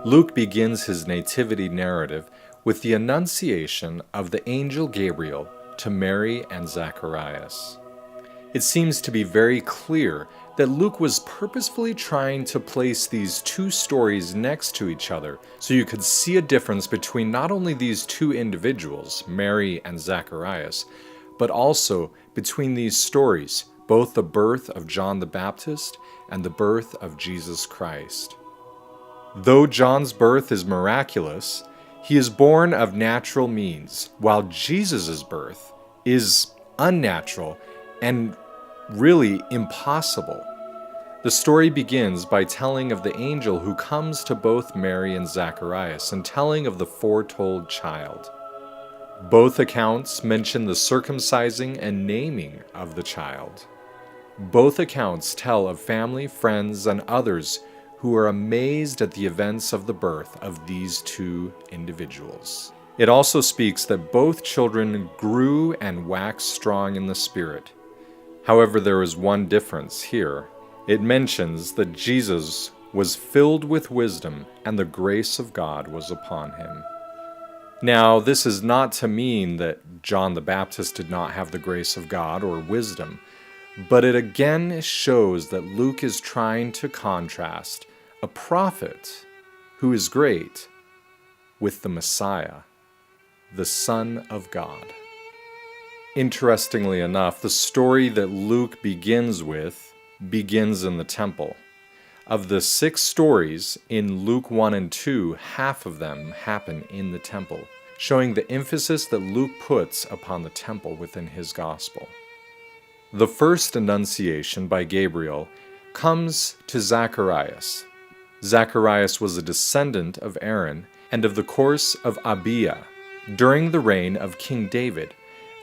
Luke begins his nativity narrative with the Annunciation of the angel Gabriel to Mary and Zacharias. It seems to be very clear that Luke was purposefully trying to place these two stories next to each other so you could see a difference between not only these two individuals, Mary and Zacharias, but also between these stories, both the birth of John the Baptist and the birth of Jesus Christ. Though John's birth is miraculous, he is born of natural means, while Jesus' birth is unnatural and really impossible. The story begins by telling of the angel who comes to both Mary and Zacharias and telling of the foretold child. Both accounts mention the circumcising and naming of the child. Both accounts tell of family, friends, and others who are amazed at the events of the birth of these two individuals. It also speaks that both children grew and waxed strong in the Spirit. However, there is one difference here. It mentions that Jesus was filled with wisdom and the grace of God was upon him. Now, this is not to mean that John the Baptist did not have the grace of God or wisdom, but it again shows that Luke is trying to contrast a prophet who is great with the Messiah, the Son of God. Interestingly enough, the story that Luke begins with begins in the temple. Of the 6 stories in Luke 1 and 2, half of them happen in the temple, showing the emphasis that Luke puts upon the temple within his gospel. The first Annunciation by Gabriel comes to Zacharias. Zacharias was a descendant of Aaron and of the course of Abiah. During the reign of King David,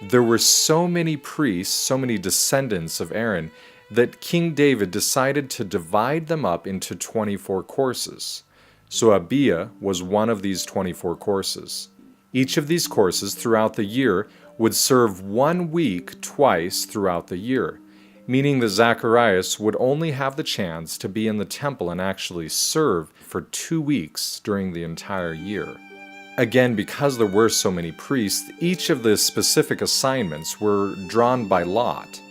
there were so many priests, so many descendants of Aaron, that King David decided to divide them up into 24 courses. So Abiah was one of these 24 courses. Each of these courses throughout the year would serve 1 week twice throughout the year, meaning that Zacharias would only have the chance to be in the temple and actually serve for 2 weeks during the entire year. Again, because there were so many priests, each of the specific assignments were drawn by lot.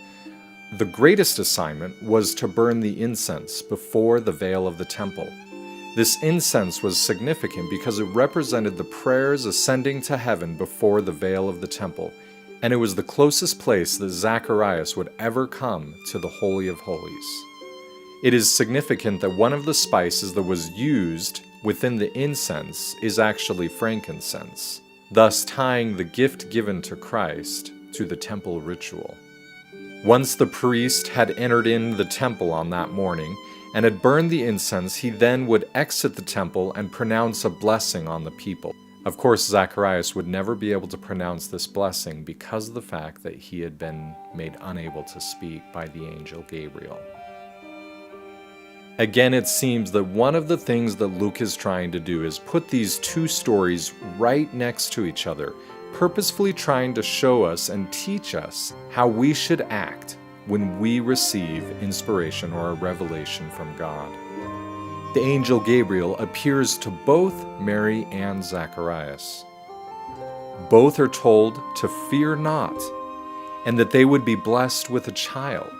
The greatest assignment was to burn the incense before the veil of the temple. This incense was significant because it represented the prayers ascending to heaven before the veil of the temple, and it was the closest place that Zacharias would ever come to the Holy of Holies. It is significant that one of the spices that was used within the incense is actually frankincense, thus tying the gift given to Christ to the temple ritual. Once the priest had entered in the temple on that morning and had burned the incense, he then would exit the temple and pronounce a blessing on the people. Of course, Zacharias would never be able to pronounce this blessing because of the fact that he had been made unable to speak by the angel Gabriel. Again, it seems that one of the things that Luke is trying to do is put these two stories right next to each other, purposefully trying to show us and teach us how we should act when we receive inspiration or a revelation from God. The angel Gabriel appears to both Mary and Zacharias. Both are told to fear not, and that they would be blessed with a child.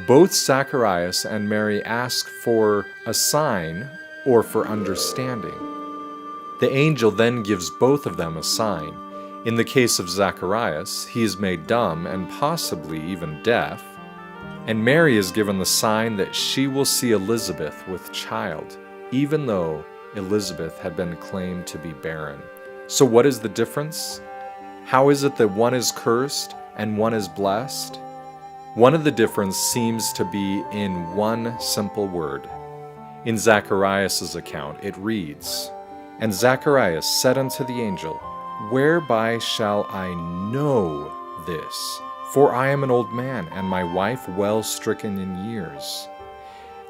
Both Zacharias and Mary ask for a sign or for understanding. The angel then gives both of them a sign. In the case of Zacharias, he is made dumb and possibly even deaf, and Mary is given the sign that she will see Elizabeth with child, even though Elizabeth had been claimed to be barren. So what is the difference? How is it that one is cursed and one is blessed? One of the difference seems to be in one simple word. In Zacharias' account, it reads, "And Zacharias said unto the angel, Whereby shall I know this? For I am an old man, and my wife well stricken in years."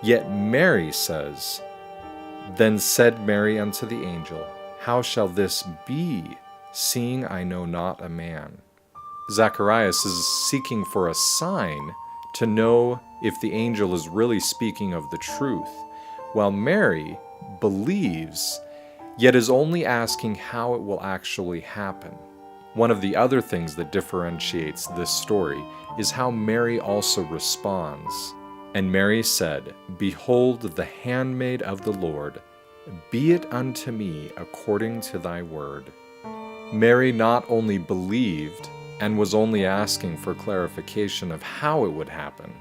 Yet Mary says, "Then said Mary unto the angel, How shall this be, seeing I know not a man?" Zacharias is seeking for a sign to know if the angel is really speaking of the truth, while Mary believes, yet is only asking how it will actually happen. One of the other things that differentiates this story is how Mary also responds. And Mary said, "Behold, the handmaid of the Lord, be it unto me according to thy word." Mary not only believed and was only asking for clarification of how it would happen,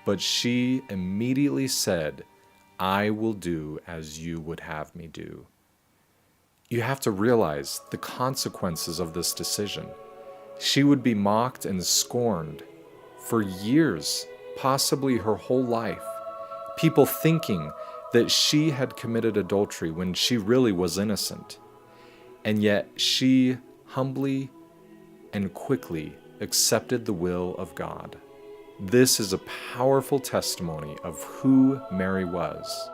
but she immediately said, "I will do as you would have me do." You have to realize the consequences of this decision. She would be mocked and scorned for years, possibly her whole life. People thinking that she had committed adultery when she really was innocent. And yet she humbly and quickly accepted the will of God. This is a powerful testimony of who Mary was.